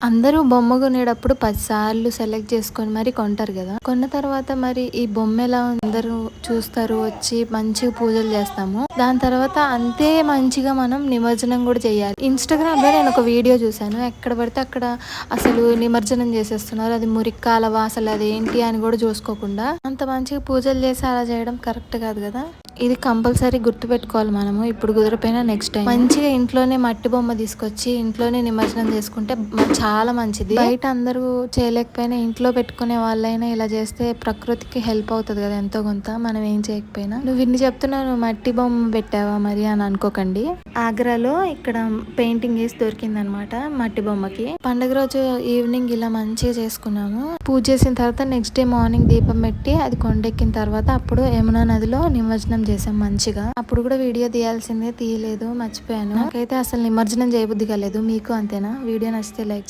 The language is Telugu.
అందరూ బొమ్మ కొనేటప్పుడు 10 సార్లు సెలెక్ట్ చేసుకొని మరి కొంటారు కదా. కొన్న తర్వాత మరి ఈ బొమ్మ ఎలా అందరూ చూస్తారు, వచ్చి మంచిగా పూజలు చేస్తాము. దాని తర్వాత అంతే మంచిగా మనం నిమజ్జనం కూడా చేయాలి. ఇన్స్టాగ్రామ్ లో నేను ఒక వీడియో చూసాను. ఎక్కడ పడితే అక్కడ అసలు నిమజ్జనం చేసేస్తున్నారు. అది మురికి కాలవ, అసలు అది ఏంటి అని కూడా చూసుకోకుండా అంత మంచిగా పూజలు చేసి అలా చేయడం కరెక్ట్ కాదు కదా. ఇది కంపల్సరీ గుర్తు పెట్టుకోవాలి మనము. ఇప్పుడు కుదరపోయినా నెక్స్ట్ టైం మంచిగా ఇంట్లోనే మట్టి బొమ్మ తీసుకొచ్చి ఇంట్లోనే నిమజ్జనం చేసుకుంటే చాలా మంచిది. బయట అందరూ చేయలేకపోయినా ఇంట్లో పెట్టుకునే వాళ్ళైనా ఇలా చేస్తే ప్రకృతికి హెల్ప్ అవుతుంది కదా ఎంతో కొంత, మనం ఏం చేయకపోయినా. నువ్వు ఇన్ని చెప్తున్నావు, మట్టి బొమ్మ పెట్టావా మరి అని అనుకోకండి. ఆగ్రాలో ఇక్కడ పెయింటింగ్ వేసి దొరికింది అనమాట మట్టి బొమ్మకి. పండుగ రోజు ఈవినింగ్ ఇలా మంచిగా చేసుకున్నాము. పూజ చేసిన తర్వాత నెక్స్ట్ డే మార్నింగ్ దీపం పెట్టి అది కొండెక్కిన తర్వాత అప్పుడు యమునా నదిలో నిమజ్జనం చేసాం మంచిగా. అప్పుడు కూడా వీడియో తీయాల్సిందే, తీయలేదు, మర్చిపోయాను. నాకైతే అసలు నిమజ్జనం చేయబుద్ధి కాలేదు. మీకు అంతేనా? వీడియో నచ్చితే లైక్